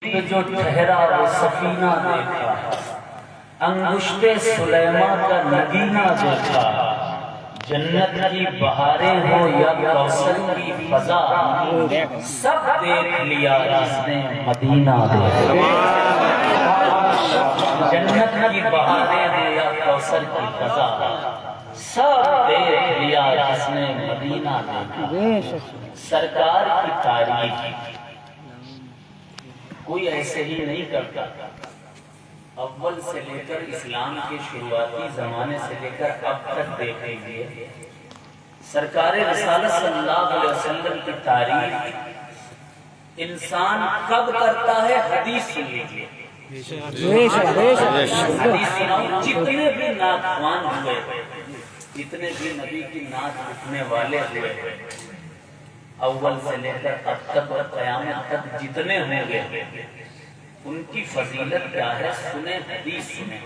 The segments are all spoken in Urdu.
پہ جو ٹھہرا وہ سفینہ دیکھا، انگشت سلیمان کا نگینہ دیکھا، جنت کی بہاریں ہو یا کوثر کی فضا، سب دیکھ لیا جس نے مدینہ دیکھا۔ جنت کی بہاریں ہو یا کوثر کی فضا، سب دیکھ لیا جس نے مدینہ دیکھا۔ سرکار کی تعریف کوئی ایسے ہی نہیں کرتا، اول سے لے کر اسلام کے شروعاتی زمانے سے لے کر اب تک دیکھ لیجیے، سرکار رسالت صلی اللہ علیہ وسلم کی تعریف انسان کب کرتا ہے؟ حدیث سن لیجیے، حدیث سناؤ۔ جتنے بھی نعتخوان ہوئے، جتنے بھی نبی کی نعت لکھنے والے ہوئے، اول سے لے کر اب تک اور قیامت تک جتنے ہوں گے، ان کی فضیلت کیا ہے؟ سنیں، حدیث سنیں۔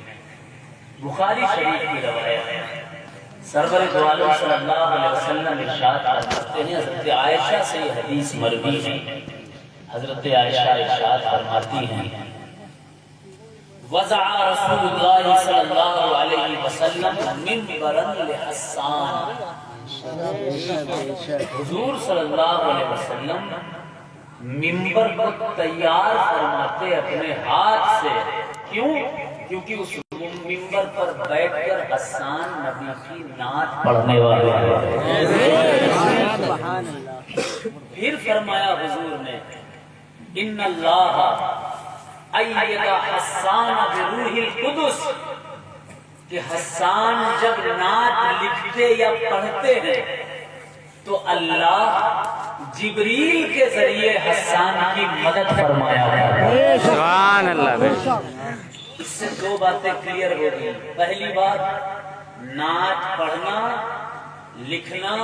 بخاری شریف کی روایت ہے، سرور دو عالم صلی اللہ علیہ وسلم ارشاد فرماتے ہیں، حضرت عائشہ سے یہ حدیث مروی ہے، حضرت عائشہ ارشاد فرماتی ہیں، وضع رسول اللہ صلی اللہ علیہ وسلم منبرا لحسان، حضور صلی اللہ علیہ وسلم منبر کو تیار فرماتے اپنے ہاتھ سے۔ کیوں؟ کیونکہ اس منبر پر بیٹھ کر حسان نبی کی نعت پڑھنے والے ہیں۔ پھر فرمایا حضور نے، ان اللہ ایّد حسان بروح القدس، کہ حسان جب نعت لکھتے یا پڑھتے ہیں تو اللہ جبریل کے ذریعے حسان کی مدد فرمایا ہے۔ سبحان اللہ۔ اس سے دو باتیں کلیئر ہو گئی۔ پہلی بات، نعت پڑھنا لکھنا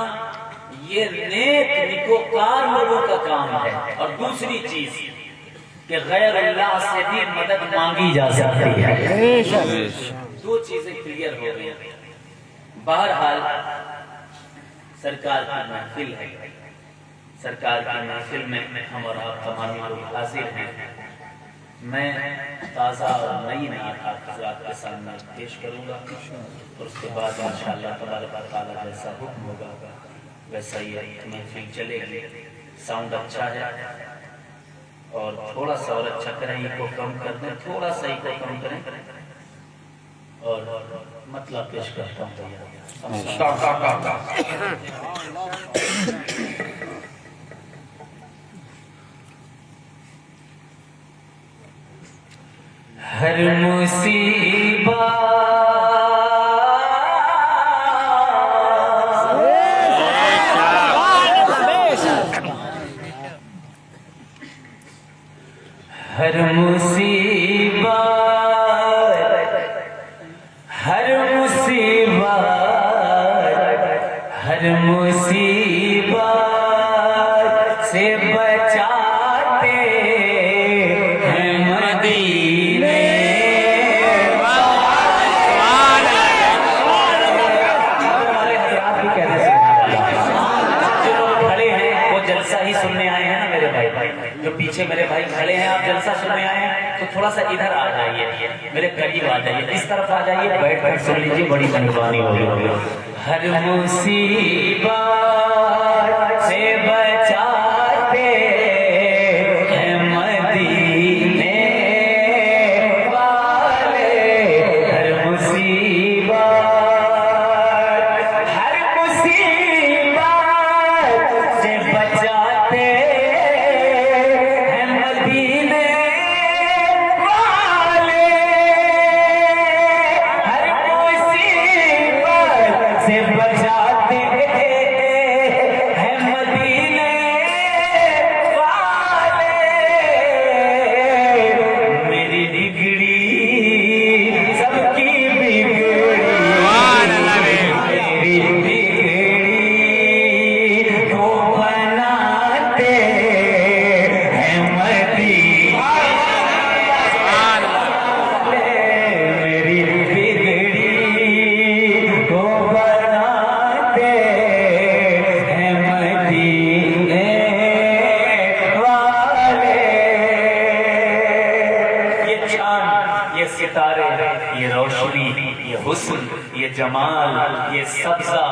یہ نیک نیکوکار لوگوں کا کام ہے، اور دوسری چیز کہ غیر اللہ سے بھی مدد مانگی جا سکتی ہے۔ دو چیزیں کلیئر ہو گئی۔ بہرحال سرکار کی محفل ہے، سرکار کی محفل میں ہم اور آپ تمام لوگ حاضر ہیں۔ میں تازہ اور نئی نعت حضرات کے سامنے پیش کروں گا، اور اس کے بعد انشاءاللہ تبارک و تعالی جیسا حکم ہوگا ویسا یہ محفل چلے گی۔ ساؤنڈ اچھا ہے، اور تھوڑا سا اور اچھا کریں، یہ کو کم کر دیں، تھوڑا سا ہی کو کم کریں، اور مطلب پیش کرتا ہوں۔ ہر مصیبت ہر مصیبت ہر مصیبت ہر مصیبت سے بچاتے ہیں مدینے والے حضرات بھی کہتے ہیں۔ جو لوگ کھڑے ہیں وہ جلسہ ہی سننے آئے ہیں نا میرے بھائی، جو پیچھے میرے بھائی کھڑے ہیں آپ جلسہ سننے آئے ہیں، تو تھوڑا سا ادھر آ جائیے، میرے قریب آ جائیے، اس طرف آ جائیے، بیٹھ کر سن لیجیے، بڑی مہربانی ہوگی۔ ہر مصیبت سے بچاتے ہیں مدینے والے، ہر مصیبت سے بچاتے ہیں مدینے والے، ہر مصیبت سے بچاتے ہیں مدینے ستارے، یہ روشنی، یہ حسن، یہ جمال، یہ سبزہ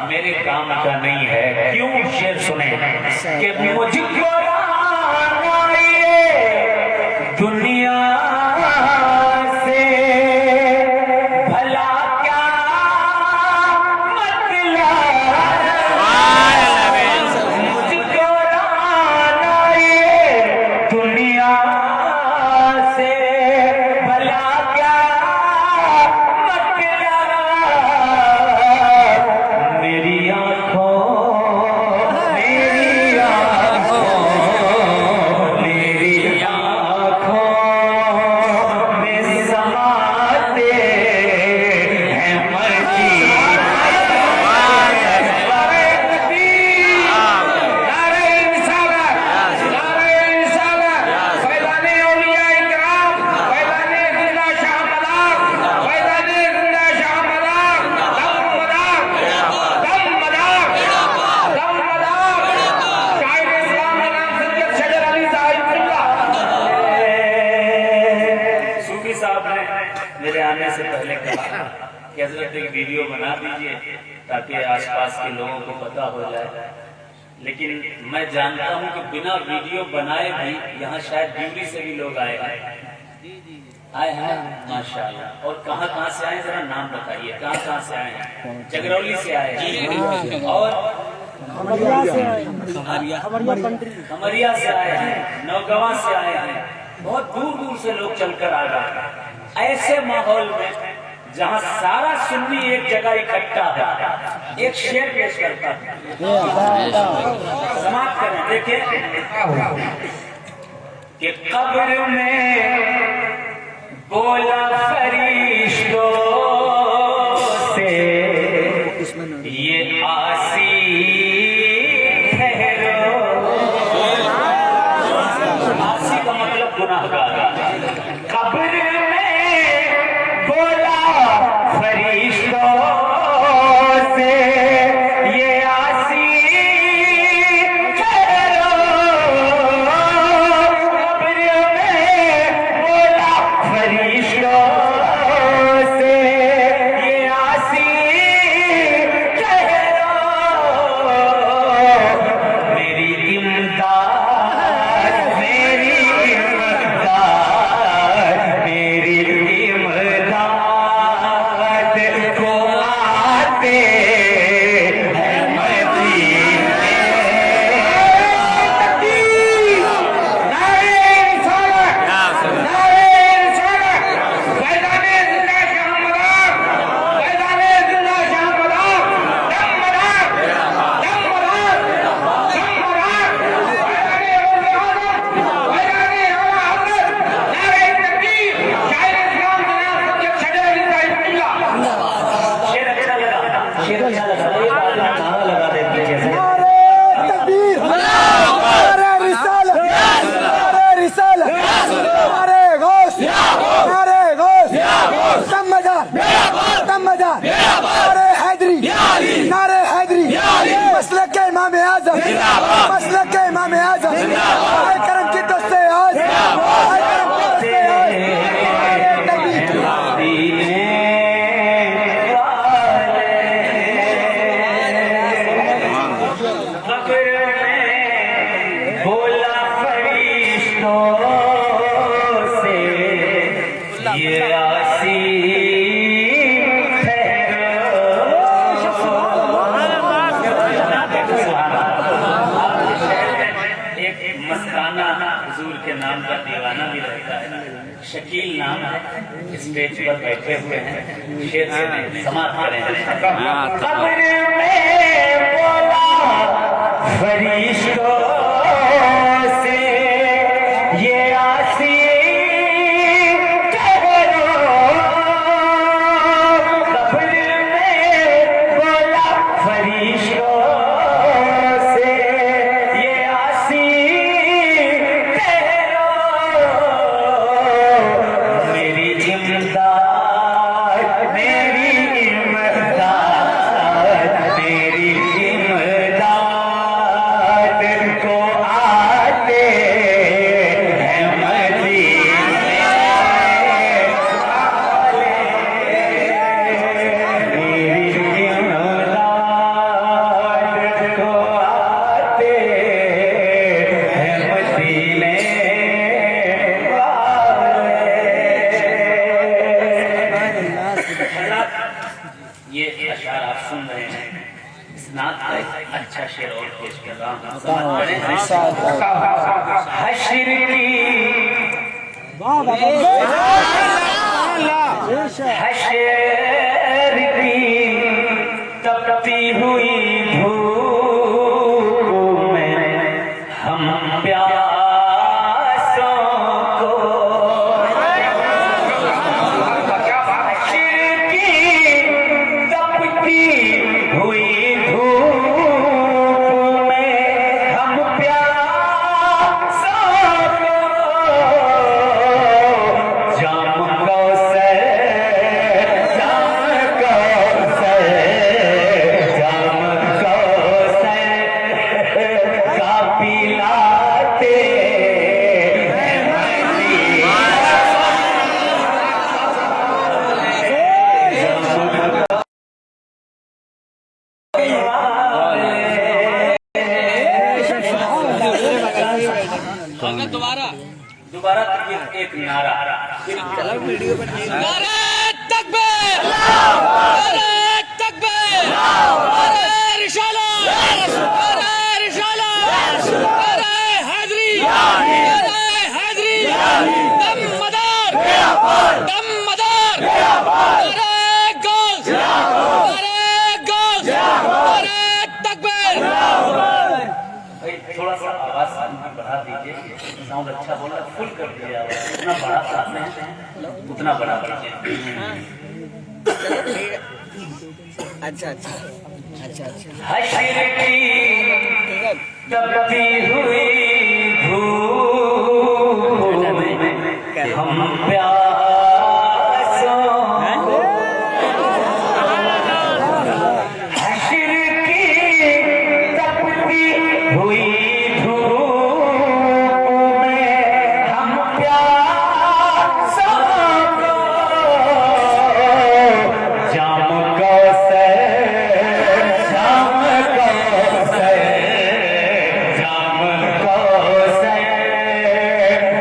میرے کام کا نہیں ہے. کیوں؟ شعر سنیں کہ مجھ کو دنیا سے بھلا کیا مطلب، مجھ کو دنیا سے بھلا کیا مطلب، میری آنکھوں میرے آنے سے پہلے کہا کہ حضرت ایک ویڈیو بنا دیجئے تاکہ آس پاس کے لوگوں کو پتہ ہو جائے، لیکن میں جانتا ہوں کہ بنا ویڈیو بنائے بھی یہاں شاید ڈیوری سے بھی لوگ آئے ہیں ماشاءاللہ. اور کہاں کہاں سے آئے ذرا نام بتائیے، کہاں کہاں سے آئے ہیں؟ جگرولی سے آئے ہیں اور کھمریا سے آئے ہیں، نوگواں سے آئے ہیں، بہت دور دور سے لوگ چل کر آ گئے ہیں. ایسے ماحول میں جہاں سارا سنی ایک جگہ اکٹھا ہے، ایک شعر پیش کرتا ہے، سماعت کریں. دیکھیں کہ قبر میں بولا فرشتوں سے یہ آسی ٹھہرو، آسی کا مطلب گناہگار. قبر فرشتوں سے یہ آسی ٹھہرو، قبر میں بولا فرشتوں سے یہ آسی ٹھہرو، میری امداد، میری امداد، میری امداد کو آتے ہیں مدینے. مسلک امام اعظم، مسلک امام اعظم، آئے کرم کی دستے آج، آئے کرم کی دستے حضور کے نام کا دیوانہ بھی رہتا ہے. شکیل نام ہے، اسٹیج پر بیٹھے ہوئے ہیں، شیر سے سماعت کریں. قبر میں بولا فرشتوں سے یہ آسی ٹھہرو، قبر میں بولا فرشتوں سے یہ آسی کو نعت کا ایک اچھا شعر اور پیش کر رہا ہوں، سمجھ پڑے ہیں؟ حشر کی حشر کی تپتی ہوئی دھوپ میں ہم پیاسوں کو، حشر کی تپتی ہوئی دھوپ میں ہم پیاسوں کو، جام کوثر جام کوثر جام کوثر کا پلاتے ہیں مدینہ دوبارہ ایک نعرہ نعرہ تکبیر! نعرہ تکبیر! نعرہ رسالت! نعرہ رسالت! نعرہ حیدری! نعرہ حیدری! دم مدار! دم مدار! نعرہ غوث! نعرہ غوث! نعرہ تکبیر! تھوڑا سا آواز بڑھا دیجیے، ساؤنڈ اچھا بولا، فل کر دیجیے آواز، اتنا بڑا ساتھ میں اتنا بڑا دیجیے۔ اچھا اچھا اچھا اچھا حشر کی تپتی ہوئی دھوپ میں ہم پیاسوں کو، حشر کی تپتی ہوئی دھوپ میں ہم پیاسوں کو، جام کوثر جام کوثر جام کوثر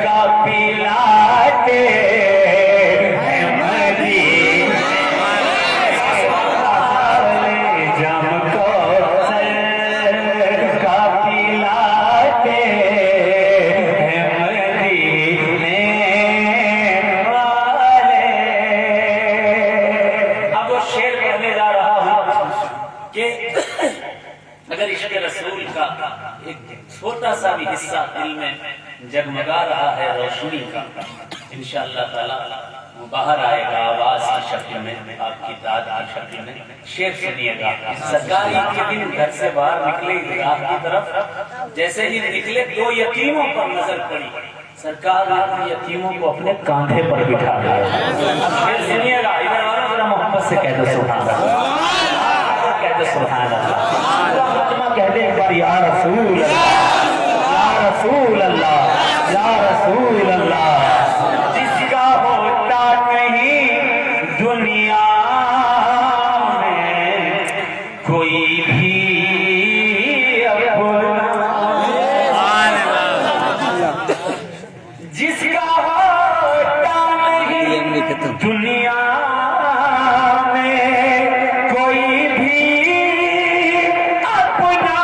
کا پلاتے ہیں مدینہ، جام کوثر کا پلاتے ہیں مدینے والے۔ اب وہ شعر پڑھنے جا رہا ہوں کہ اگر عشق رسول کا ایک چھوٹا سا بھی حصہ دل میں جگمگا رہا ہے روشنی کا، انشاءاللہ تعالی وہ باہر آئے گا آواز کی شکل میں، آپ کی داد کی شکل میں۔ شعر سنیے گا۔ سرکار عید کے دن گھر سے باہر نکلے راہ کی طرف، جیسے ہی نکلے دو یتیموں پر نظر پڑی، سرکار نے ان یتیموں کو اپنے کاندھے پر بٹھا لیا۔ شعر سنیے گا، ادھر والوں ذرا محبت سے کہہ دو سبحان اللہ، کہہ دو سبحان اللہ، کہہ دے ایک بار یا رسول اللہ، یا رسول اللہ، یا رسول اللہ۔ جس کا ہوتا نہیں دنیا میں کوئی بھی اپنا، جس کا ہوتا نہیں دنیا میں کوئی بھی اپنا،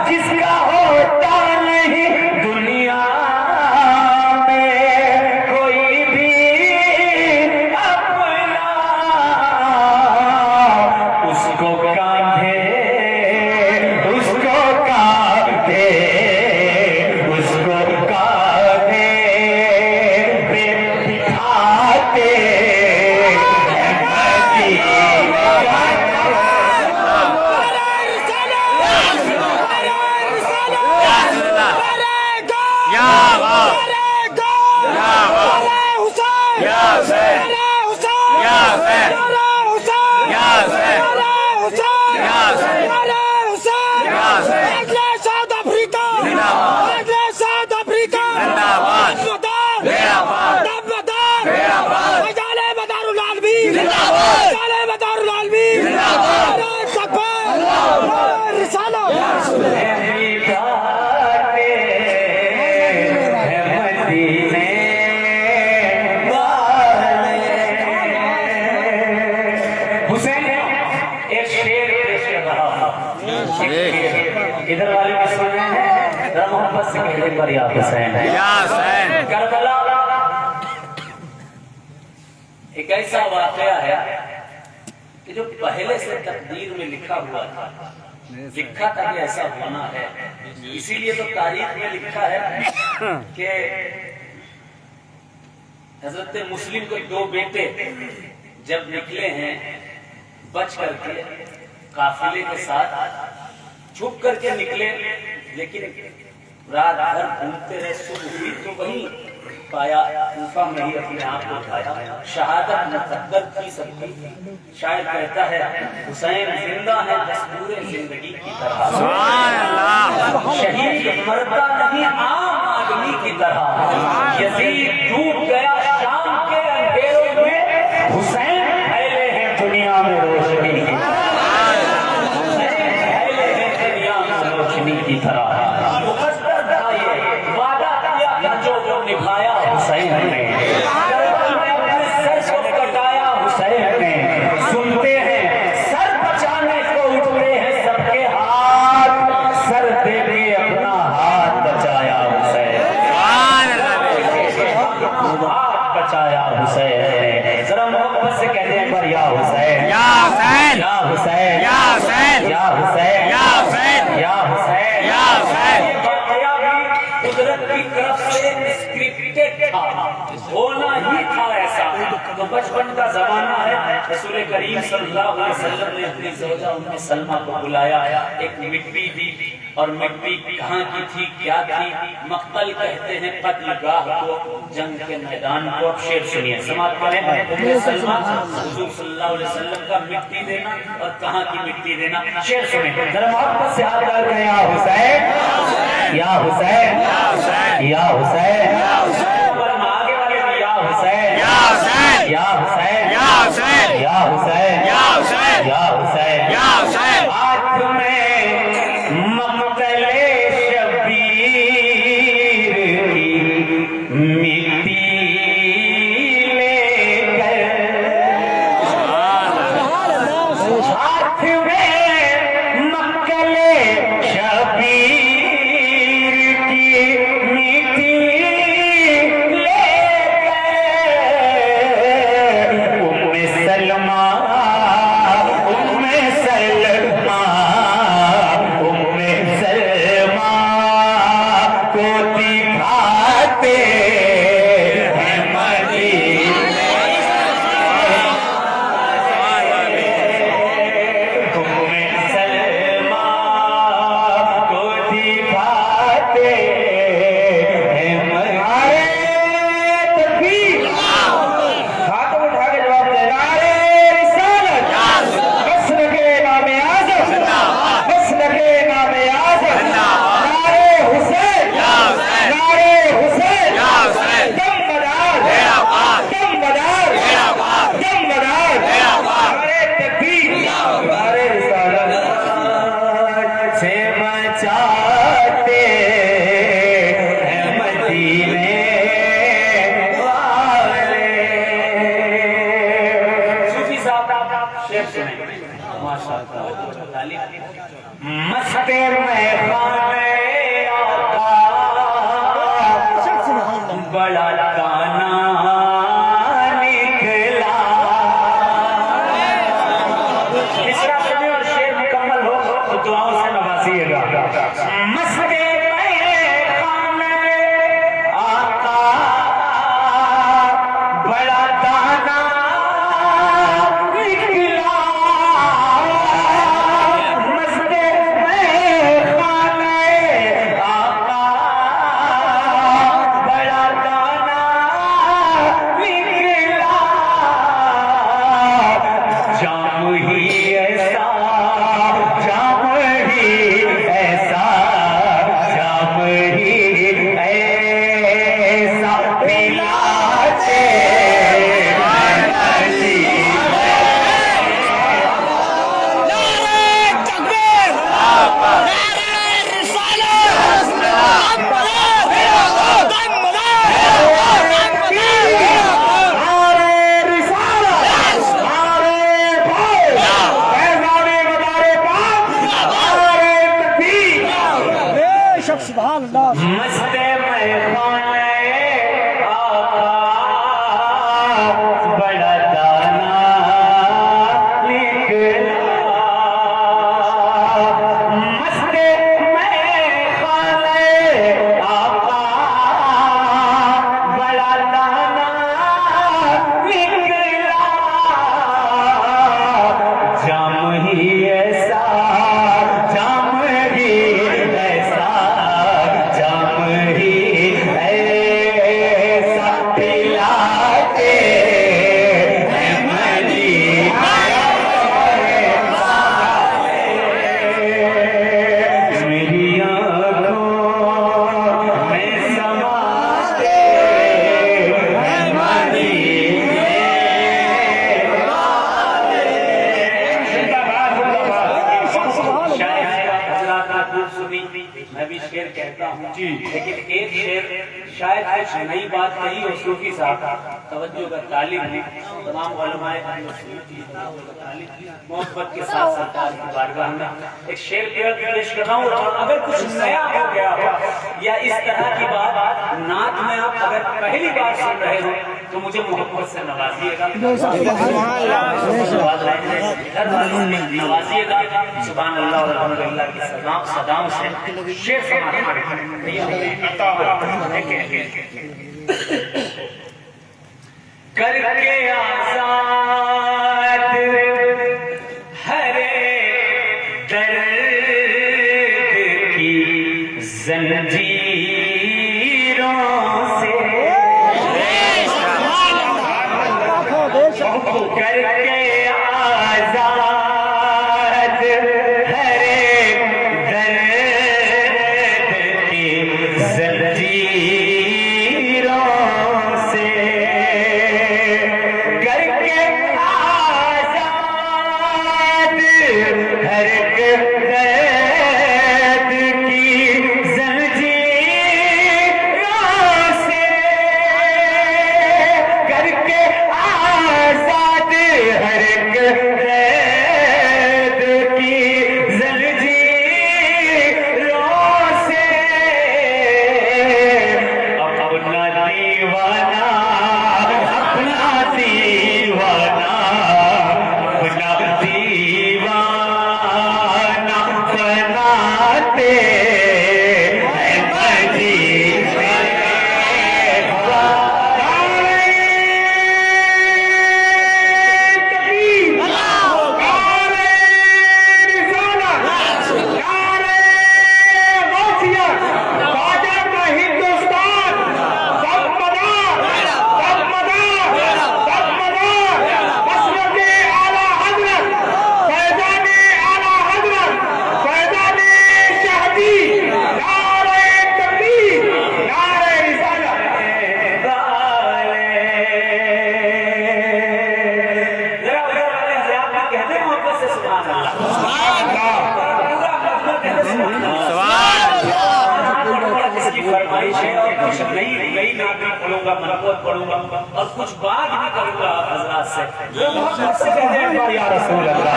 جس کا ہوتا نہیں دنیا میں کوئی بھی اپنا، اس کو کاندھے اس کو کاندھے اس کو کاندھے پہ بٹھاتے ہیں مدینہ۔ حسین ایک شعر ایک بار یا حسین یا حسین کربلا ایک ایسا واقعہ ہے کہ جو پہلے سے تقدیر میں لکھا ہوا تھا، لکھا تھا کہ ایسا ہونا ہے. اسی لیے تو تاریخ میں لکھا ہے کہ حضرت مسلم کو دو بیٹے جب نکلے ہیں بچ کر کے قافلے کے ساتھ، چھپ کر کے نکلے، لیکن رات بھر گھومتے رہے، صبح ہوئی تو وہیں پایا، کوفہ میں ہی اپنے آپ کو پایا. شہادت مقدر تھی سب کی. شاید کہتا ہے حسین زندہ ہے دستور زندگی کی طرح، سبحان اللہ شہید مرتا نہیں عام آدمی کی طرح. یزید ڈوب گیا شام کے اندھیروں میں، حسین پھیلے ہیں دنیا میں روشنی کی طرح، حسین پھیلے ہیں دنیا میں روشنی کی طرح. مقدر تھا یہ، وعدہ کیا تھا جو وہ نبھایا حسین نے. کربلا میں اپنے سر کو کٹایا حسین نے. سنتے ہیں سر بچانے کو اٹھتے ہیں سب کے ہاتھ، سر دے کے اپنا ہاتھ بچایا حسین، سبحان اللہ ہاتھ بچایا حسین نے. ذرا محبت سے کہتے ہیں پر یا حسین یا حسین یا حسین یا حسین یا حسین یا حسین یا حسین یا حسین. یہ واقعہ بھی قدرت کی طرف سے اسکرپٹڈ تھا، ہونا ہی تھا ایسا. تو بچپن کا زمانہ ہے، رسول کریم صلی اللہ علیہ وسلم نے اپنی زوجہ ام سلمہ کو بلایا. ایک مٹی دی، اور مٹی کہاں کی تھی کیا تھی؟ مقتل کہتے ہیں قتل گاہ کو، جنگ کے میدان کو. اب شعر سنیے، سماعت کریں. ام سلمہ حضور صلی اللہ علیہ وسلم کا مٹی دینا اور کہاں کی مٹی دینا. شعر سنیں ذرا محبت سے ہاتھ ڈال کر، یا حسین یا حسین یا حسین. اور آگے والے بھی یا حسین یا حسین یا حسین یا حسین یا حسین یا حسین یا حسین. یا حسین ہاتھ میں مقتل شبیر کی مٹی لے کر، ہاتھ میں مقتل شبیر کی مٹی لے کر، ام سلمہ کو دکھاتے ہیں مدینے، ام سلمہ کو دکھاتے ہیں مدینے. تکبیر، ہاتھوں اٹھا کے جواب دے. نعرہ رسالت، بس لگے نام اعظم، بس لگے نام اعظم. نعرہ حسین، نعرہ حسین، دم بدار، دم بدار، دم بدار. نعرہ تکبیر، نعرہ رسالت سے بچاتے ہیں مدینے والے. صوفی صاحب شعر سنیں، ماشاءاللہ تعلیم. مست میں خانے آقا بڑا گانا نکلا. مصرع سنیں اور شعر مکمل ہو تو دعاؤں سے نوازیے گا. مست میں خانے آقا بڑا گانا نکلا. مست میں خانے آقا بڑا گانا شاید کچھ نئی بات کہی ہو صوفی صاحب، توجہ کا طالب ہے، تمام علماء محبت کے ساتھ سرکار کی بارگاہ میں ایک شعر پیش کر رہا ہوں، اور اگر کچھ نیا ہو گیا ہو یا اس طرح کی بات نعت میں آپ اگر پہلی بار سن رہے ہو تو مجھے محبت سے نوازیے گا، نوازیے گا، سبحان اللہ اور الحمدللہ کی صداؤں سے شعر کر کے آزاد ہر درد کی زنجیروں سے، کر کے آزاد ہر درد کی زنجیروں سے، کر کے آزاد ہر درد کی زنجیروں سے، کر کے آزاد ہر درد کی زنجیروں سے، اپنا دیوانہ اپنا دیوانہ اپنا دیوانہ بناتے ہیں مدینے پڑھوں گا اور کچھ بات بھی کروں گا حضرات سے، محبت سے کہتے ہیں یا رسول اللہ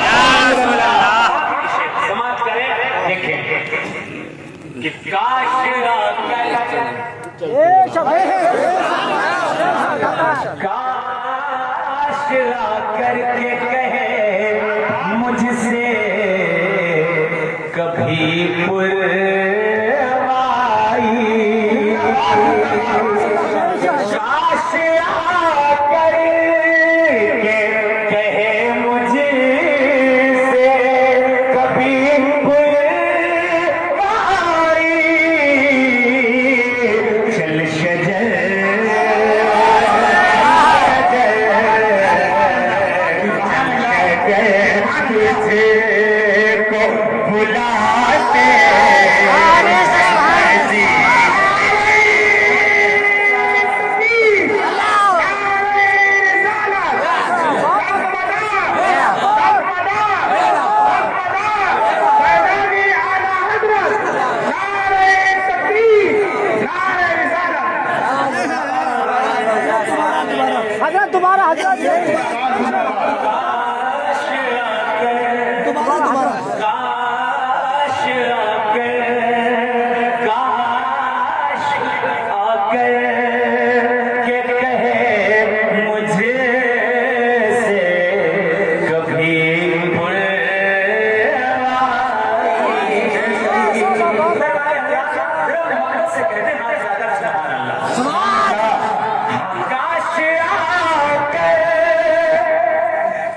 سماعت کریں۔ دیکھیں کہ کاش کاش کر کے کہے مجھ سے کبھی پروائی، کاش کر کے کہے مجھ سے کبھی پروائی، چل شجر تجھے کو بلاتے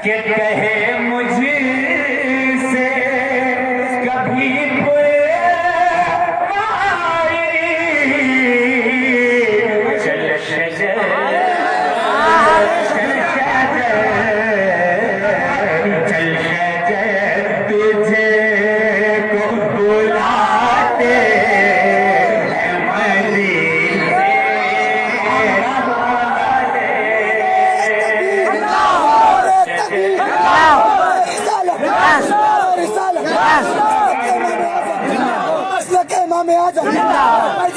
کہ کہے مجھ سے کبھی پروائی، چل شجر چل شجر تجھے کو بلاتے ہیں مدینے والے۔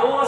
2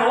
2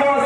2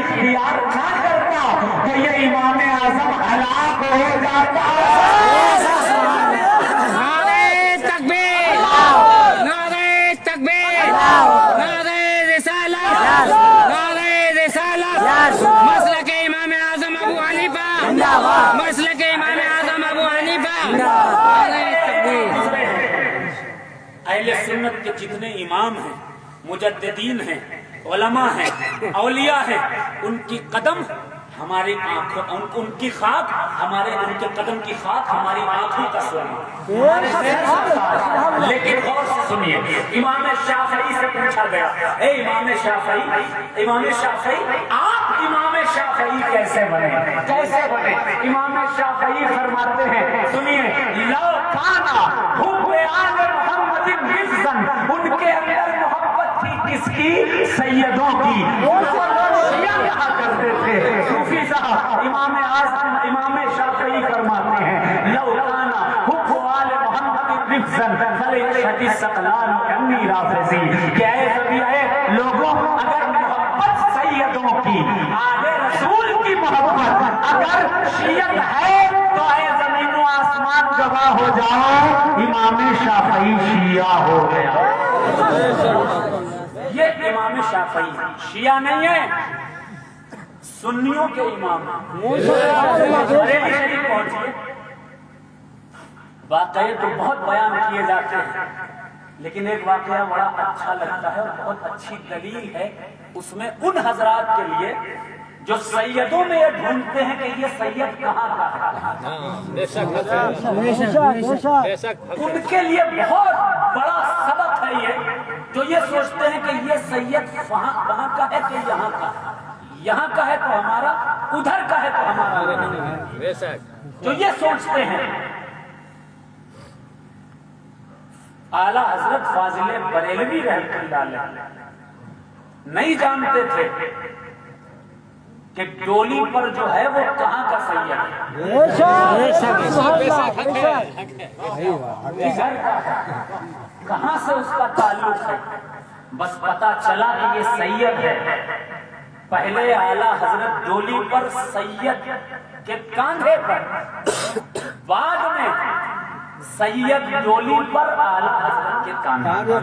اختیار نہ کرتا تو یہ امام اعظم ہلاک ہو جاتا. نعرہ تکبیر، نعرہ تکبیر، نعرہ رسالت، نعرہ رسالت. مسلک امام اعظم ابو حنیفہ، مسلک امام اعظم ابو حنیفہ. نعرہ تکبیر. اہل سنت کے جتنے امام ہیں، مجددین ہیں، علماء ہیں، اولیاء ہیں، ان کی قدم ہماری آنکھوں، ان کی خاک ہمارے، ان کے قدم کی خاک ہماری آنکھوں کا سونا. لیکن غور سے سنیے، امام شافعی سے پوچھا گیا، اے امام شافعی، امام شافعی آپ امام شافعی کیسے بنے؟ کیسے بنے؟ امام شافعی فرماتے ہیں، سنیے، لو کانا حب آل محمد حفظاً، ان کے اندر محبت تھی کس کی؟ سیدوں کی. شیعہ کہا کرتے تھے. صوفی صاحب امام اعظم امام شافعی فرماتے ہیں، لو کانا حب آل محمد حفظاً فلیشہد الثقلان انی رافضی. کہ اے نبی، اے لوگوں، اگر محبت سیدوں کی، آل رسول کی محبت اگر شیعت ہے تو اے زمین و آسمان گواہ ہو جاؤ، امام شافعی شیعہ ہو گیا. یہ امام شافعی شیعہ نہیں ہے، سنیوں کے امام ہیں. بریلی شریف پہنچیے، واقعے تو بہت بیان کیے جاتے ہیں، لیکن ایک واقعہ بڑا اچھا لگتا ہے اور بہت اچھی دلیل ہے اس میں ان حضرات کے لیے جو سیدوں میں یہ ڈھونڈتے ہیں کہ یہ سید کہاں کا ہے. ان کے لیے بہت بڑا سبق ہے یہ، جو یہ سوچتے ہیں کہ یہ سید وہاں کا ہے کہ یہاں کا ہے، یہاں کا ہے تو ہمارا، ادھر کا ہے تو ہمارا. جو یہ سوچتے ہیں، اعلیٰ حضرت فاضل بریلوی رحمۃ اللہ علیہ نہیں جانتے تھے کہ ڈولی پر جو ہے وہ کہاں کا سید ہے، کہاں سے اس کا تعلق ہے. بس پتا چلا کہ یہ سید ہے. پہلے اعلیٰ حضرت ڈولی پر سید کے کاندھے پر، بعد میں سید ڈولی پر اعلیٰ حضرت کے کاندھے پر.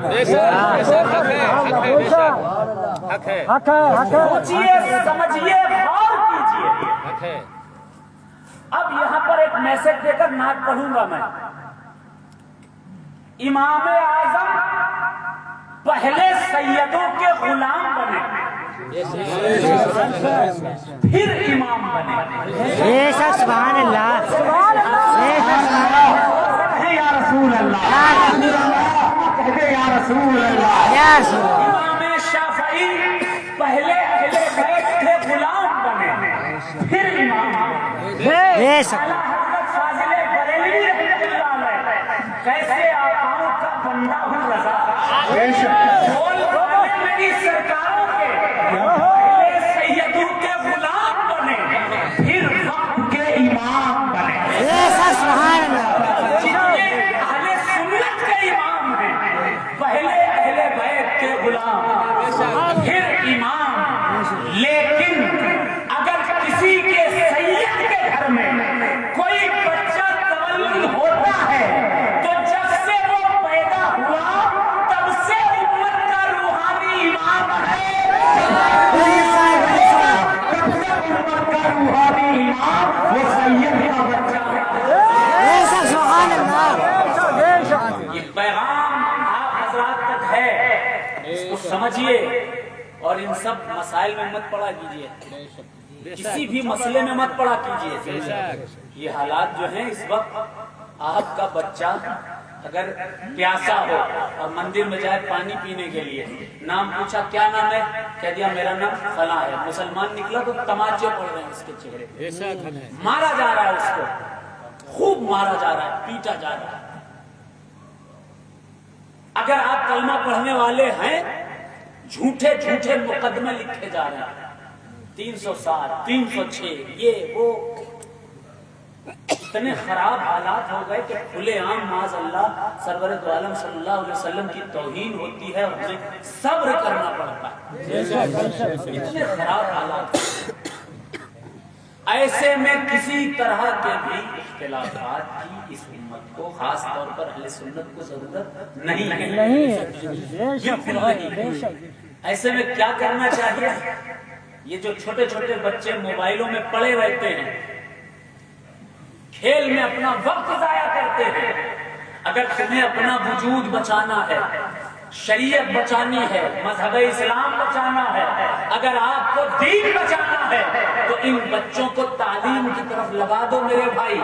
سوچیے، سمجھیے، غور کیجیے. اب یہاں پر ایک میسج دے کر نعت پڑھوں گا میں. امام اعظم پہلے سیدوں کے غلام بنے، پھر امام بنے. سبحان اللہ، یا رسول اللہ، یا رسول اللہ. امام شافعی پہلے اہل بیت کے غلام بنے، پھر امام بنے. اعلیٰ حضرت فاضل بریلوی رحمۃ اللہ علیہ کیسے آقاؤں کا بندہ ہوں رضا، بول بولے میری سرکاروں کے پہلے سیدوں کے غلام بنے، پھر وقت کے امام بنے. جتنے اہل سنت کے امام ہیں، پہلے اہل بیت کے غلام، پھر امام. لیکن اگر کسی کے سید کے گھر میں کوئی بچہ تولد ہوتا ہے تو جب سے وہ پیدا ہوا تب سے امت کا روحانی امام ہے. امت کا روحانی امام وہ سید کا بچہ ہے. یہ پیغام آپ حضرات تک ہے، اس کو سمجھیے اور ان سب مسائل میں مت پڑا کیجیے، کسی بھی مسئلے میں مت پڑا کیجیے. یہ حالات جو ہیں اس وقت، آپ کا بچہ اگر پیاسا ہو اور مندر میں جائے پانی پینے کے لیے، نام پوچھا کیا نام ہے، کہہ دیا میرا نام فلاں ہے، مسلمان نکلا تو تماچے پڑ رہے ہیں اس کے چہرے، مارا جا رہا ہے، اس کو خوب مارا جا رہا ہے، پیٹا جا رہا ہے. اگر آپ کلمہ پڑھنے والے ہیں، جھوٹے جھوٹے مقدمے لکھے جا رہے ہیں، 307 306 یہ وہ. اتنے خراب حالات ہو گئے کہ کھلے عام معاذ اللہ سرور دو عالم صلی اللہ علیہ وسلم کی توہین ہوتی ہے اور ہمیں صبر کرنا پڑتا ہے. اتنے خراب حالات. ایسے میں کسی طرح کے بھی اختلافات کی اس امت کو خاص طور پر اہل سنت کو ضرورت نہیں ہے. ایسے میں کیا کرنا چاہیے؟ یہ جو چھوٹے چھوٹے بچے موبائلوں میں پڑے رہتے ہیں، کھیل میں اپنا وقت ضائع کرتے ہیں، اگر تمہیں اپنا وجود بچانا ہے، شریعت بچانی ہے، مذہب اسلام بچانا ہے، اگر آپ کو دین بچانا ہے تو ان بچوں کو تعلیم کی طرف لگا دو میرے بھائی.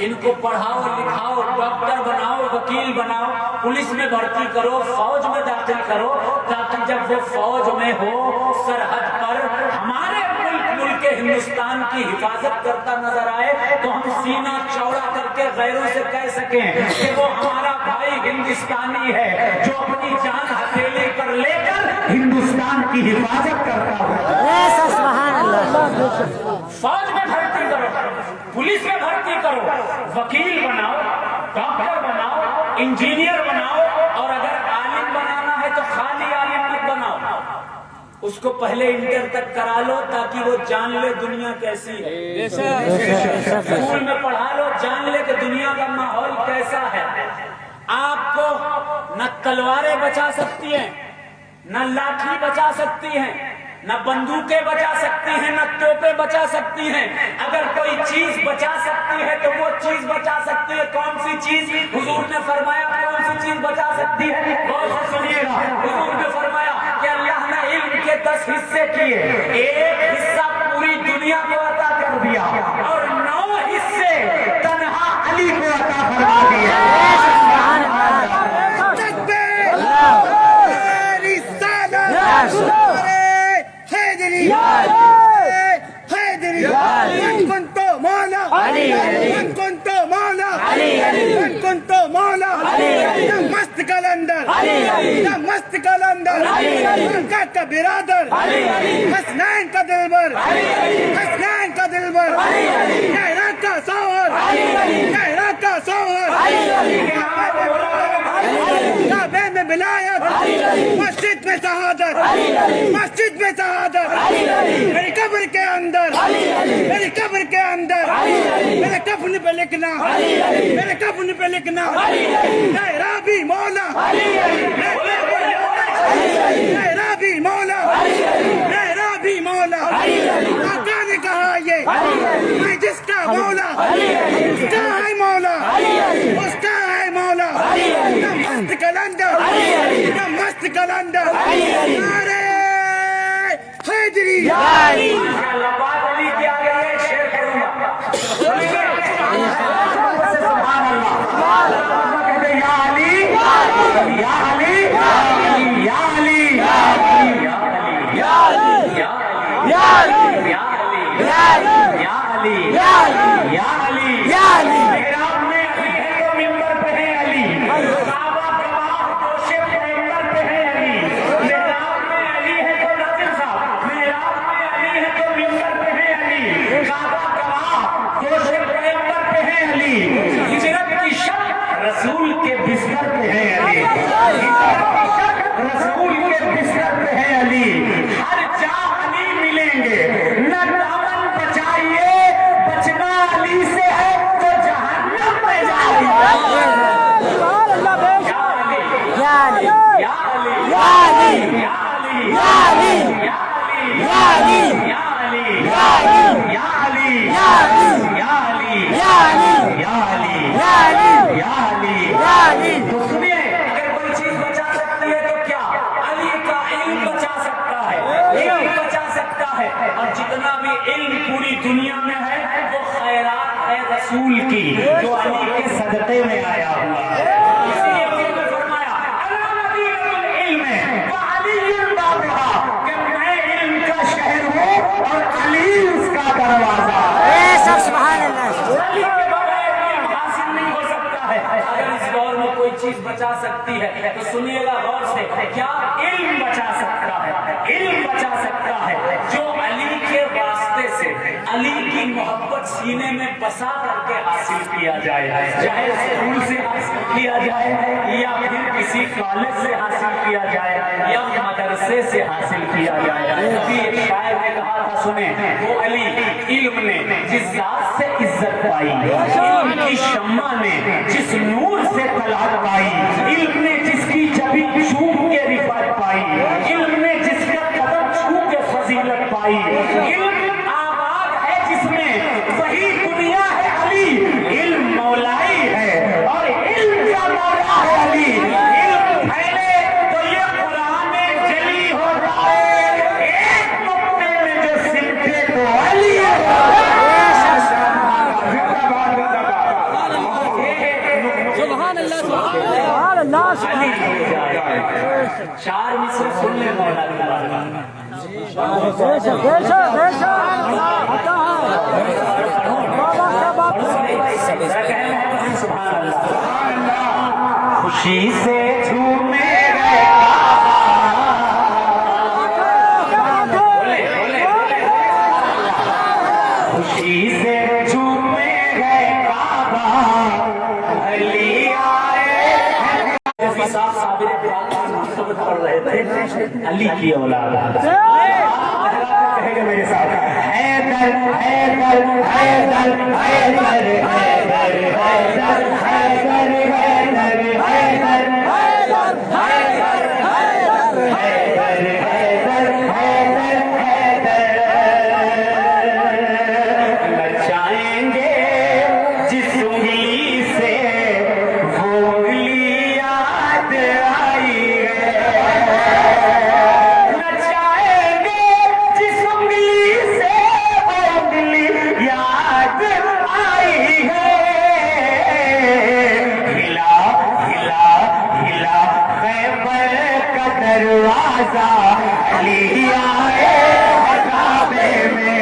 ان کو پڑھاؤ لکھاؤ، ڈاکٹر بناؤ، وکیل بناؤ، پولیس میں بھرتی کرو، فوج میں داخل کرو، تاکہ جب وہ فوج میں ہو سرحد پر ہمارے ملک ہندوستان کی حفاظت کرتا نظر آئے تو ہم سینہ چوڑا کر کے غیروں سے کہہ سکیں کہ وہ ہمارا بھائی ہندوستانی ہے جو اپنی جان ہتھیلی پر لے کر ہندوستان کی حفاظت کرتا ہے. سبحان اللہ. فوج میں بھرتی کرو، پولیس میں بھرتی کرو، وکیل بناؤ، ڈاکٹر بناؤ، انجینئر بناؤ، اور اگر عالم بنانا ہے تو خالی عالم مت بناؤ، اس کو پہلے انٹر تک کرا لو تاکہ وہ جان لے دنیا کیسی ہے. اسکول میں پڑھا لو، جان لے کہ دنیا کا ماحول کیسا ہے. آپ کو نہ تلواریں بچا سکتی ہیں، نہ لاٹھی بچا سکتی ہیں، نہ بندوقیں بچا سکتی ہیں، نہ توپیں بچا سکتی ہیں. اگر کوئی چیز بچا سکتی ہے تو وہ چیز بچا سکتی ہے. کون سی چیز؟ حضور نے فرمایا کون سی چیز بچا سکتی ہے؟ غور سے سنیے گا. حضور نے فرمایا کہ اللہ نے علم کے 10 حصے کیے، ایک حصہ پوری دنیا کو عطا کر دیا اور 9 حصے تنہا علی کو عطا فرما دیا. من كنت مولا من كنت مولا من كنت مولا دم مست کلندر دم مست کلندر کا برادر حسنین کا دلبر حسنین کا دلبر زہرا کا ساور زہرا کا ساور کعبے میں ولایت، مسجد میں شہادت، مسجد میں شہادت. میری قبر کے اندر، میری قبر کے اندر میرے کفن پہ لکھنا، میرے کفن پہ لکھنا میرا بھی مولا، میرا بھی مولا، میرا بھی مولا. آقا نے کہا یہ میں جس کا مولا اس کا ہے مولا، اس کا ہے مولا. مست کلندر، مست کلندر. ارے حیدری بات علی کی آ گئی ہے، شیئر کروں گا. سبحان اللہ. کہتے یا علی یا علی یا علی یا علی یا علی یا علی یا علی یا علی یا علی یا علی. محراب میں علی ہے تو منبر پہ ہے علی، کعبہ گواہ توشے پہ منبر پہ ہے علی. محراب میں علی ہے تو ناظر صاحب، محراب میں علی ہے تو منبر پہ ہے علی، کعبہ گواہ توشے پہ منبر پہ ہے علی. ہجرت کی شک رسول کے بستر پہ ہے علی، ہجرت کی شک رسول کے بستر پہ ہے علی. ہر جا علی ملیں گے، نہ دامن بچائیے، بچنا علی سے ہے تو جہنم میں جائیے. یا علی یا علی یا علی یا علی یا علی یا علی یا علی یا علی یا علی یا علی یا علی یا علی یا علی یا علی یا علی یا علی. تو سنیے، اگر کوئی چیز بچا سکتی ہے تو کیا؟ علی کا علم بچا سکتا ہے، علم بچا سکتا ہے. اور جتنا بھی علم پوری دنیا میں ہے وہ خیرات ہے رسول کی جو علی کے صدقے میں آیا ہوا ہے. اسی لیے حضور نے فرمایا انا مدینۃ العلم وعلی بابها، کہ میں علم کا شہر ہوں اور علی اس کا دروازہ. سبحان اللہ. علی کے بغیر علم حاصل نہیں ہو سکتا ہے. اگر اس دور میں کوئی چیز بچا سکتی ہے تو سنیے گا غور سے، کیا علم بچا سکتا ہے؟ علم بچا سکتا ہے جو علی کے واسطے راستے سے علی کی محبت سینے میں بسا کر کے حاصل کیا جائے، چاہے اسکول سے حاصل کیا جائے یا پھر کسی کالج سے حاصل کیا جائے یا مدرسے سے حاصل کیا جائے۔ ابھی ایک شاعر نے کہا تھا، سنیں، وہ علی علم نے جس ذات سے عزت پائی، علم کی شمع نے جس نور سے طلعت پائی، علم نے جس کی جبھی چھو کے رفعت پائی، علم نے جس کا قدم چھو کے فضیلت پائی، علم آباد ہے جس میں وہی دنیا ہے علی، علم مولائی ہے اور علم کا مولا ہے علی، علم پھیلے تو یہ قرآن جلی ہو جائے، ایک نقطے میں جو سمٹے تو علی ہے۔ سبحان اللہ سبحان اللہ سبحان چار مصر سن لیں مولا کی بات۔ خوشی سے جھومے گئے خوشی سے جھومے گئے کعبہ، علی آئے صاحب صابر پڑھ رہے تھے علی کی اولاد، کہے گا میرے ساتھ، حیدر حیدر حیدر حیدر حیدر حیدر حیدر حیدر حیدر نچائیں گے جس انگلی سے وہ انگلی یاد آئی ہے، نچائیں گے جس انگلی سے وہ انگلی یاد آئی ہے، ہلا ہلا ہلا خیبر کا دروازہ، علی آئے کعبے میں،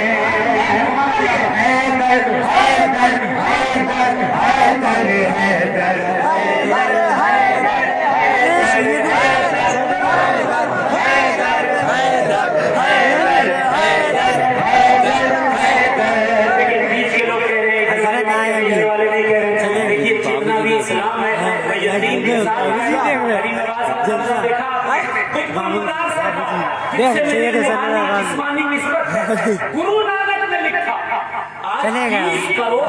حیدر حیدر حیدر حیدر حیدر گرو نانک نے لکھا، آج 30 کروڑ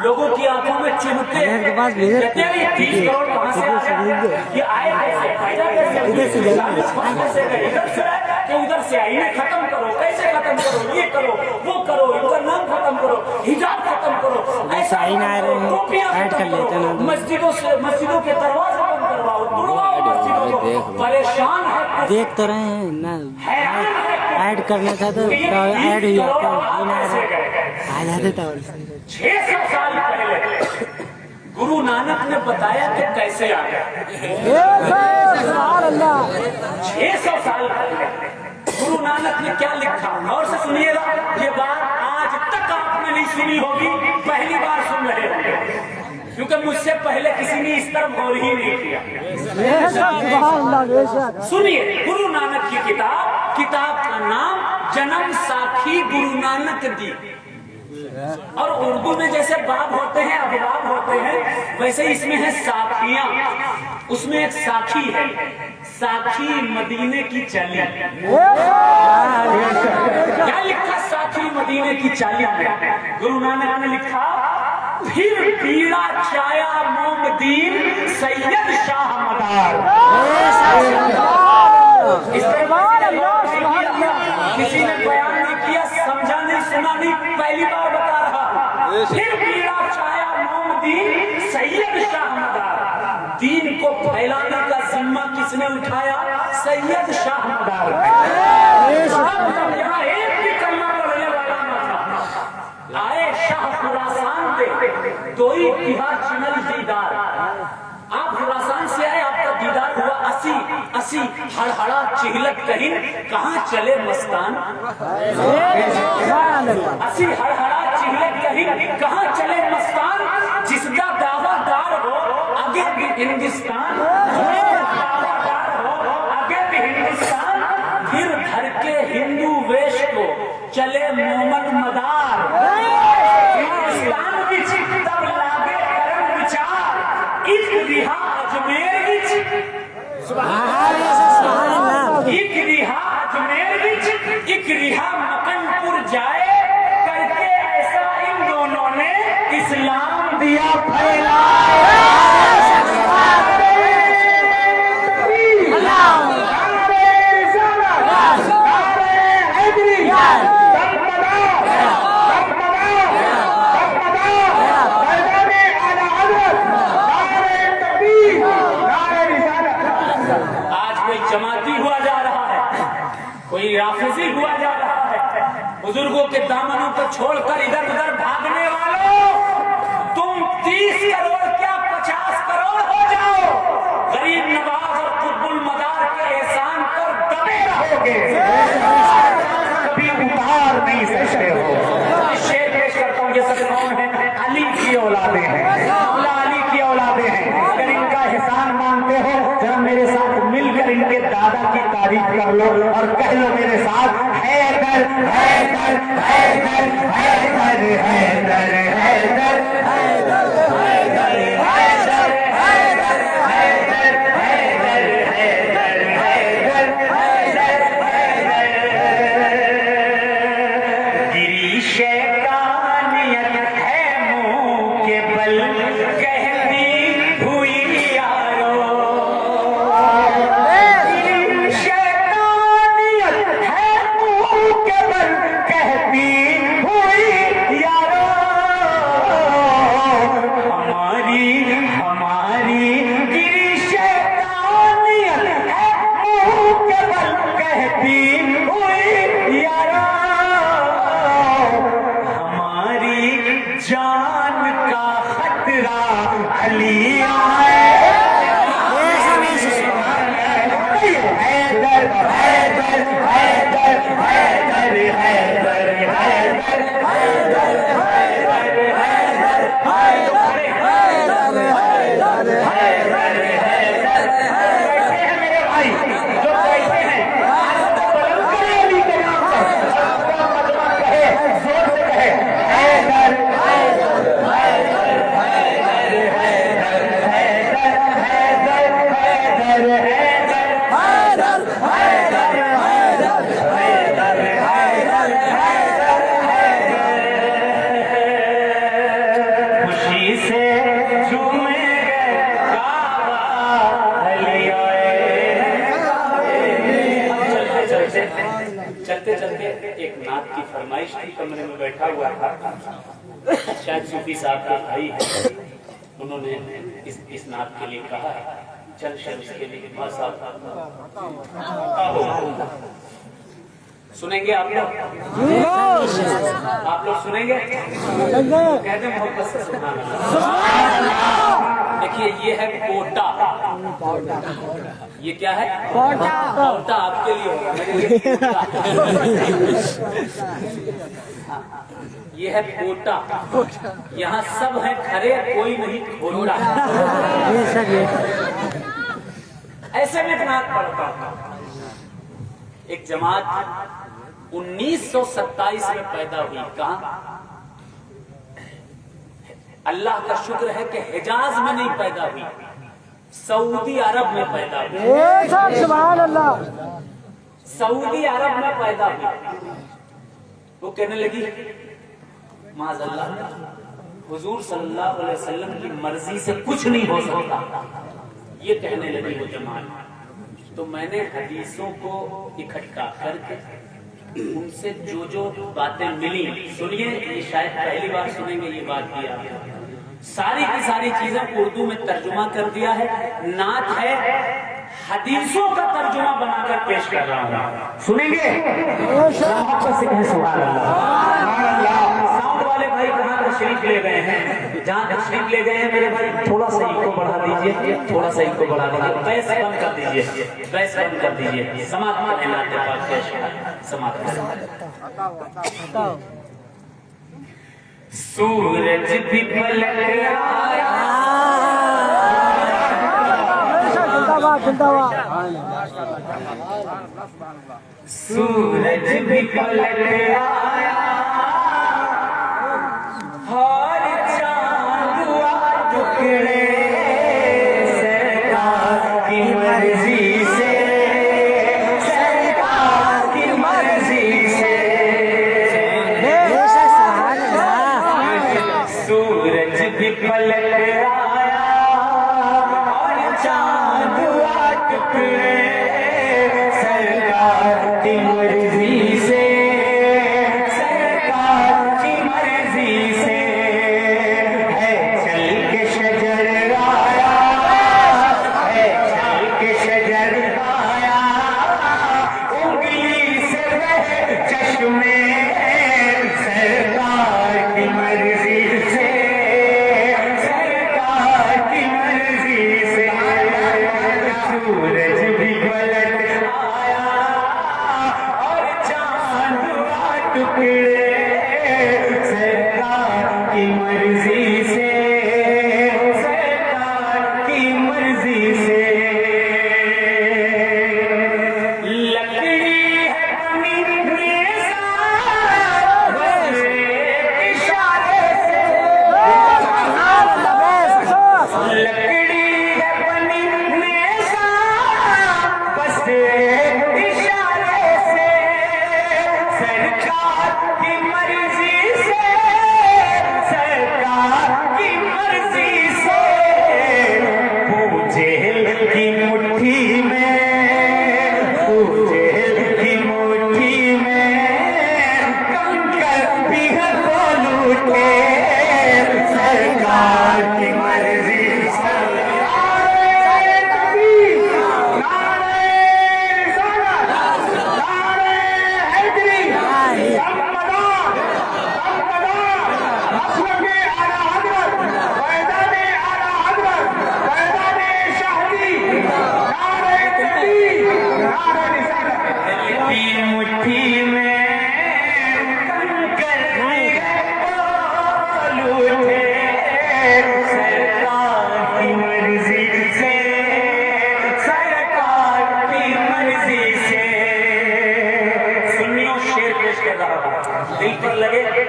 لوگوں کی آنکھوں میں چمٹے کہتے ہیں 30 کروڑ کہاں سے آئے، یہ آئے کیسے، پیدا کیسے، ادھر سے گئے، ادھر سے آئے کہ ادھر سے آئے، انہیں ختم کرو، کیسے ختم کرو، یہ کرو وہ کرو، ان کا نام ختم کرو، حجاب ختم کرو، ایسا ٹوپیاں ختم کرو، مسجدوں کے دروازے بند کرواؤ، توڑواؤ مسجدوں کو، پریشان ہے، دیکھ تو رہے ہیں نا، ایڈ کرنا تھا تو ایڈ ہی آتا آ جاتے تھا۔ 600 سال پہلے گرو نانک نے بتایا کہ کیسے آیا، 600 سال پہلے گرو نانک نے کیا لکھا، اور سے سنیے گا، یہ بات آج تک آپ نے نہیں سنی ہوگی، پہلی بار سن رہے ہوں گے، کیونکہ مجھ سے پہلے کسی نے اس طرح غور ہی نہیں کیا۔ سنیے، گرو نانک کی کتاب کا نام جنم ساکھی گرو نانک دی، اور اردو میں جیسے باب ہوتے ہیں ابواب ہوتے ہیں، ویسے اس میں ہے ساکھیاں، اس میں ایک ساکھی ہے، ساکھی مدینے کی چالی، کیا لکھا ساکھی مدینے کی چالی میں، گرو نانک نے لکھا، پھر پیڑا چایا موم دین سید شاہ مدار، کسی نے بیان نہیں کیا، سمجھا نہیں، سنا نہیں، پہلی بار بتا رہا، پھر پیڑا چایا موم دین سید شاہ مدار، دین کو پھیلانے کا ذمہ کس نے اٹھایا، سید شاہ مدار، یہاں ایک بھی کلمہ پڑھنے والا نہ تھا، آئے شاہ خراسان پہ دو ہی تہا چنل دیدار، آپ خراسان سے آئے، آپ کا دیدار ہوا، اسی ہڑہڑا چہلت کہیں کہاں چلے مستان، اسی ہڑہڑا چہلت کہیں کہاں چلے مستان، جس کا دعویٰ دار ہو آگے بھی ہندوستان، آگے بھی ہندوستان، پھر دھر کے ہندو ویش کو چلے بزرگوں کے دامنوں کو چھوڑ کر ادھر ادھر بھاگنے والوں، تم 30 کروڑ کیا 50 کروڑ ہو جاؤ، غریب نواز اور قطب المدار کے احسان پر دبے رہو گے، کبھی اتار نہیں سکتے ہو۔ شیر پیش کرتا ہوں، یہ سب کون ہیں؟ علی کی اولادیں ہیں، مولا علی کی اولادیں ہیں۔ اگر ان کا احسان مانتے ہو ذرا میرے ساتھ مل کر ان کے دادا کی تعریف کر لو اور کہہ لو میرے ساتھ، حیدر حیدر حیدر حیدر حیدر حیدر حیدر حیدر حیدر حیدر حیدر حیدر گری شیطانیت ہے منہ کے بل کہتی ہوئی یارو، گری شیطانیت ہے منہ کے بل کہتی ہوئی یارو، ہماری گری شیطانیت ہے منہ کے بل کہتی ہوئی یارو، ہماری جان کا خطرہ علی ہے، حیدر حیدر حیدر حیدر حیدر حیدر میرے بھائی جو کہتے ہیں علی کے نام پر مجمع کہے، زور سے کہے، حیدر حیدر حیدر حیدر حیدر حیدر حیدر خوشی سے جھومے کعبہ علی آئے۔ چلتے چلتے ایک نعت کی فرمائش تھی، کمرے میں بیٹھا ہوا تھا، شاید صوفی صاحب کے بھائی ہیں، انہوں نے اس نعت کے لیے کہا ہے، چل شر اس کے لیے بہت صاحب سنیں گے آپ لوگ سنیں گے؟ کہتے ہیں محبت سے سبحان اللہ۔ دیکھیے یہ ہے کوٹا، یہ کیا ہے؟ کوٹا آپ کے لیے ہوگا، میرے لیے یہ ہے کوٹا، یہاں سب ہیں کھڑے، کوئی نہیں کھوٹا۔ ایسے میں نعت پڑھتا ہوں۔ ایک جماعت 1927 میں پیدا ہوئی، کہاں؟ اللہ کا شکر ہے کہ حجاز میں نہیں پیدا ہوئی، سعودی عرب میں پیدا ہوئی، سبحان اللہ، سعودی عرب میں پیدا ہوئی۔ وہ کہنے لگی معاذ اللہ، حضور صلی اللہ علیہ وسلم کی مرضی سے کچھ نہیں ہو سکتا، یہ کہنے لگی وہ جماعت۔ تو میں نے حدیثوں کو اکٹھا کر کے ان سے جو باتیں ملی، سنیے، یہ شاید پہلی بار سنیں گے یہ بات کی آپ، ساری کی ساری چیزیں اردو میں ترجمہ کر دیا ہے، نعت ہے، حدیثوں کا ترجمہ بنا کر پیش کر رہا ہوں، سنیں گے؟ محبت سے کہیں سبحان اللہ، سبحان اللہ۔ ساؤنڈ والے بھائی کہاں تشریف لے گئے ہیں؟ جہاں تشریف لے گئے ہیں میرے بھائی تھوڑا سا ایکو بڑھا دیجئے، تھوڑا سا ایکو بڑھا دیجئے، بیس کم کر دیجئے، بیس کم کر دیجئے، سماعت کریں نعت پاک پیش کریں، سماعت کریں۔ سورج بھی پلٹ آیا، سورج بھی پلٹ آیا، ہر چاند ہوا ٹکڑے، سرکار کی مرضی سے، سرکار کی مرضی سے، سورج بھی پلٹ آیا اور چاند ہوا ٹکڑے، سرکار کی مرضی سے، سرکار کی مرضی سے، ہے چل کے شجر آیا، ہے چل کے شجر آیا، انگلی سے بہے چشمے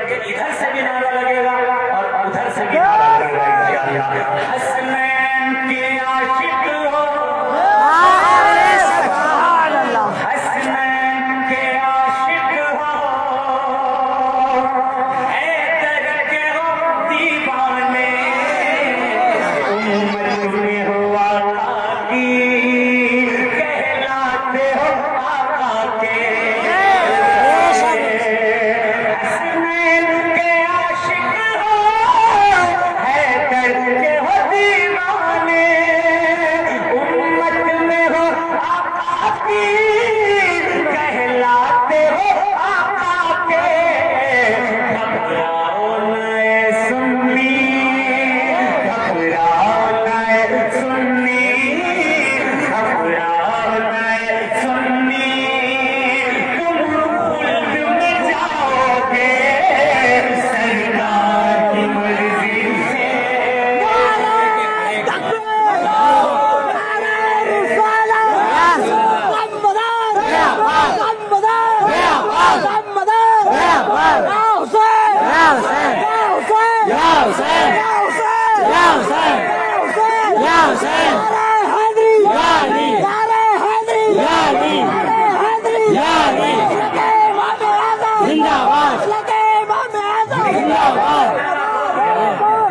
کہ ادھر سے بھی نعرہ لگے گا اور ادھر سے بھی نعرہ لگے گا. حسنین کے عاشق ہو, حسنین کے عاشق ہو, حیدر کے ہو دیوانے, امت میں ہو آقا کی, کہلاتے ہو آقا کے. حسنین کے عاشق ہو, حیدر کے ہو دیوانے, امت میں ہو آقا کی, کہلاتے ہو آقا کے. گھبراؤ نہ سنی, گھبراؤ نہ سنی, گھبراؤ نہ سنی, تم خلد میں جاؤ گے سرکار کی مرضی سے.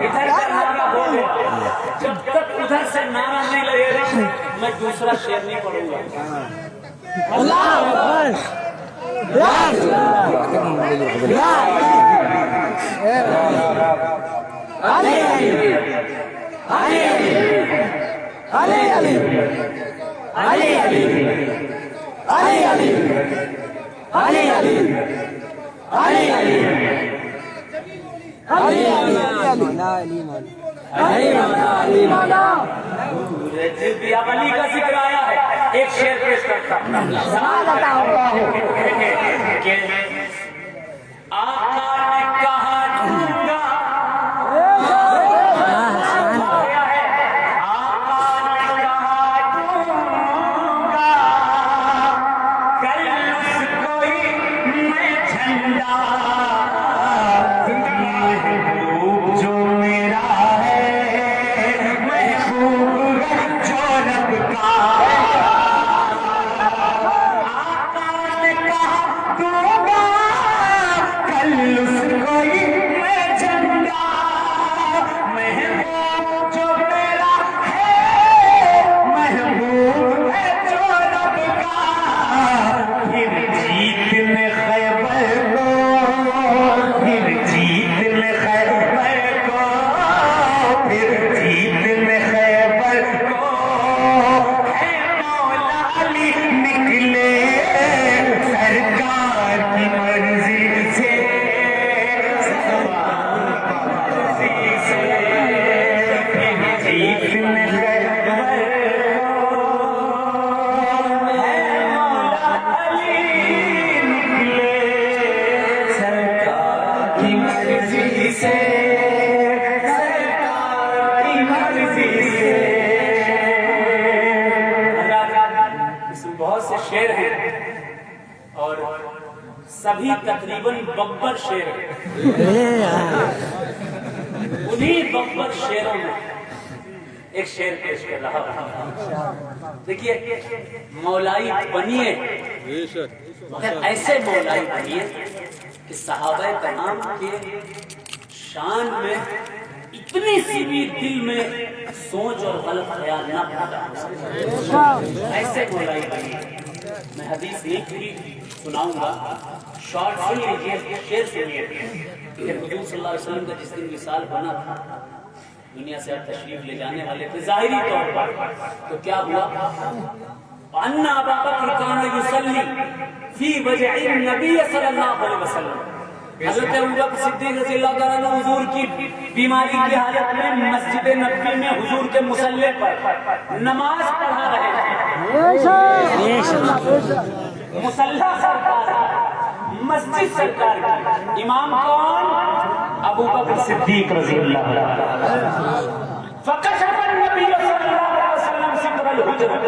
ادھر کا نعرہ ہو گیا. جب تک ادھر سے نعرہ نہیں لگے گا میں دوسرا شعر نہیں پڑھوں گا. اب علی کا ذکر آیا ہے, ایک شعر پیش کرتا ہوں. کہ آقا نے کہا دوں گا, آقا نے کہا دوں گا, کل اس کوئی میں جھنڈا, محبوب جو میرا ہے, محبوب جو رب کا. آقا نے کہا دوں گا, کل اس کوئی میں جھنڈا, محبوب جو میرا ہے, محبوب ہے جو رب کا. پھر جیت میں خیبر کو, پھر جیت میں خیبر کو, پھر جیت میں خیبر کو, ہے مولا علی نکلے سرکار کی مرضی سے. جیت میں خیبر کو, ہے مولا علی نکلے سرکار کی مرضی سے, سرکار کی مرضی سے. اس میں بہت سے شعر ہیں اور سبھی تقریباً ببر شعر ہیں. انہی ببر شعروں میں ایک شعر پیش کر رہا ہوں. دیکھیے, مولائی بنیے مگر ایسے مولائی بنیے کہ صحابہ کرام کے شان میں اتنی سی بھی دل میں سوچ اور غلط خیال نہ پیدا ہو سکے, ایسے مولائی بنیے. میں حدیث نہیں پوری سناؤں گا, شارٹ سن لیجیے, شعر سنیے. کہ حضور صلی اللہ علیہ وسلم کا جس دن وصال بنا تھا, دنیا سے اب تشریف لے جانے والے تھے ظاہری طور پر, تو کیا ہوا؟ وَأَنَّ أَبَا بَكْرَ كَانَ يُصَلِّي فِي وَجْعِ النَّبِيِّ صلی اللہ علیہ وسلم. حضرت ابوبکر صدیق رضی اللہ تعالیٰ عنہ حضور کی بیماری کی حالت میں مسجد نبوی میں حضور کے مصلی پر نماز پڑھا رہے تھے. مصلی سرکار, مسجد سرکار کی امام کون؟ ابوبکر صدیق رضی اللہ عنہ. فکشف النبی صلی اللہ علیہ وسلم ستر الحجرۃ.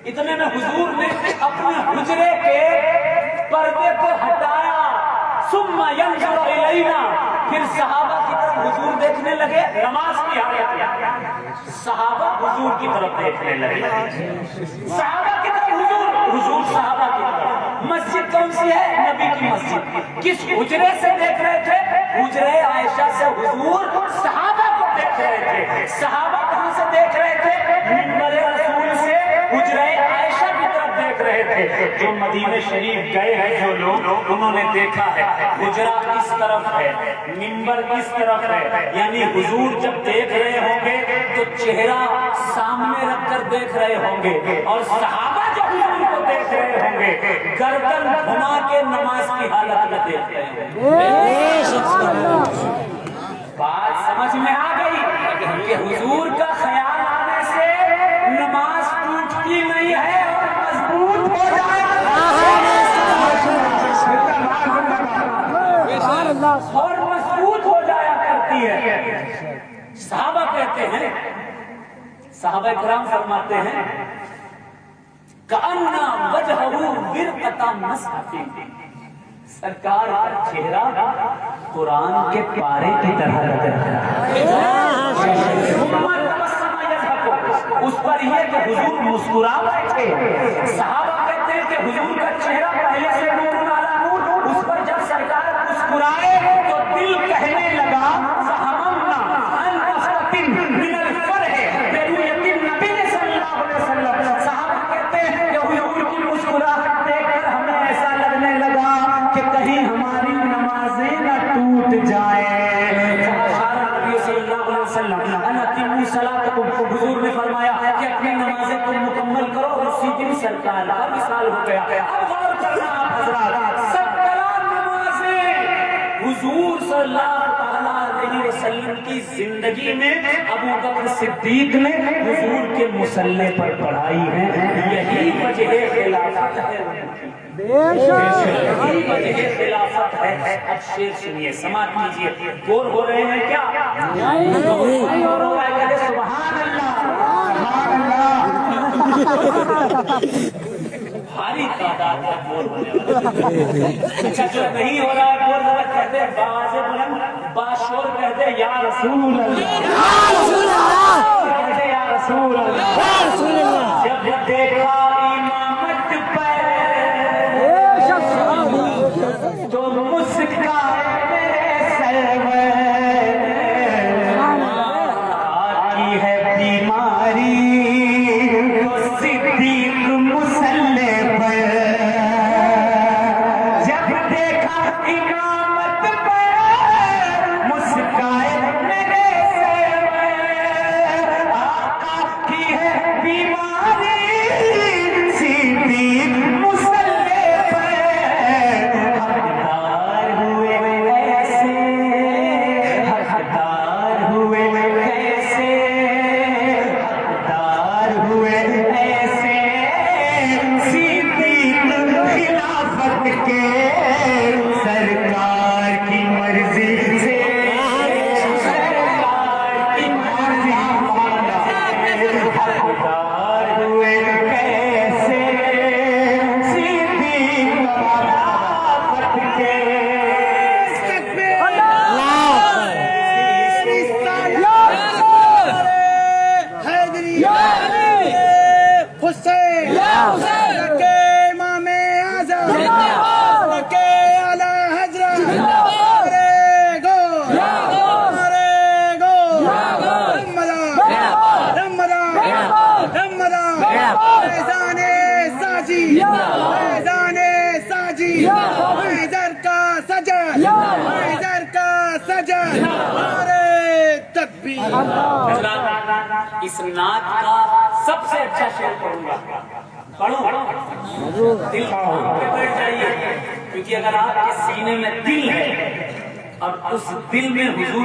اتنے میں حضور نے اپنے حجرے کے پردے کو ہٹایا, ثم ينظر الینا، پھر صحابہ کی طرف حضور دیکھنے لگے نماز کی حالت میں، صحابہ حضور کی طرف دیکھنے لگے، صحابہ کی طرف حضور صحابہ کی طرف۔ مسجد کون سی ہے؟ نبی کی مسجد۔ کس حجرے سے دیکھ رہے تھے؟ حجرے عائشہ سے حضور صحابہ کو دیکھ رہے تھے۔ صحابہ کہاں سے دیکھ رہے تھے؟ منبر رسول سے حجرے عائشہ کی طرف دیکھ رہے تھے۔ جو مدینہ شریف گئے ہیں جو لوگ، انہوں نے دیکھا ہے حجرہ اس طرف ہے، منبر اس طرف ہے، یعنی حضور جب دیکھ رہے ہوں گے تو چہرہ سامنے رکھ کر دیکھ رہے ہوں گے، اور صحابہ جو حضور کو دیکھ رہے ہوں گے گردن گھما کے نماز کی حالت میں دیکھ رہے ہوں گے۔ بات سمجھ میں آ گئی کہ حضور کا خیال آنے سے نماز ٹوٹتی نہیں ہے اور مضبوط ہو جائے، اور مضبوط ہو جایا کرتی ہے۔ صحابہ کہتے ہیں، صحابہ کرام فرماتے ہیں کأنَّ وجهه برقة مصحف، سرکار کا چہرہ قرآن کے پارے کی طرح لگ رہا ہے۔ اس پر یہ کہ حضور مسکرا رہے تھے۔ صحابہ کہتے ہیں کہ حضور کا چہرہ پہلے سے نور علی نور، اس پر جب سرکار مسکرائے تو دل کہنے لگا فہمنا ان نفرۃ من الفرح برؤیت النبی صلی اللہ علیہ وسلم۔ صحابہ کہتے ہیں کہ حضور کی مسکراہٹ دیکھ کر ہمیں ایسا لگنے لگا کہ کہیں ہماری نمازیں نہ ٹوٹ جائیں۔ نبی صلی اللہ علیہ وسلم انتموا صلاتکم، حضور نے فرمایا کہ اپنی نمازیں تم مکمل کرو، اور اسی دن سرکار کا وصال ہو گیا۔ اب غور کرنا آپ حضرات، 17 نمازیں حضور صلی اللہ علیہ وسلم کی زندگی میں ابو بکر صدیق نے حضور کے مصلی پر پڑھائی ہیں۔ یہی وجہ خلافت ہے، یہی وجہ خلافت ہے۔ اب شعر سنیے، سماعت کیجیے، بور ہو رہے ہیں کیا؟ سبحان اللہ، سبحان اللہ۔ بھاری تعداد میں بور ہونے والے، اچھا جو نہیں ہو رہا ہے بور ذرا کہتے ہیں باز بلند باشور کہتے ہیں یا رسول اللہ، یا رسول اللہ، کہتے ہیں یا رسول اللہ، یا رسول اللہ۔ جب دیکھا امامت پہ تو مسکرائے میرے سرور، آتی ہے بیماری صدیق مسلح پر، جب دیکھا امامت پر مسکرائے میرے سرور، آقا کی ہے بیماری صدیق مسلح پر، حقدار ہوئے ایسے، حقدار ہوئے ایسے، حقدار ہوئے ایسے، صدیق خلافت کے سرکار کی مرضی سے، سرکار کی مرضی سے، حقدار ہوئے ایسے، صدیق خلافت کے حسین لکے امام اعظم لکے اعلی حضرت، ارے گو ارے گو رمضان رمضان رمضان، میدان ساجی میدان ساجی، حیدر کا سجن حیدر کا سجن، ارے تکبیر۔ اس نعت کا سب سے اچھا شعر پڑھوں گا، پڑھوں دل پہ بیٹھ جائیے، کیونکہ اگر آپ کے سینے میں دل ہے اور اس دل میں حضور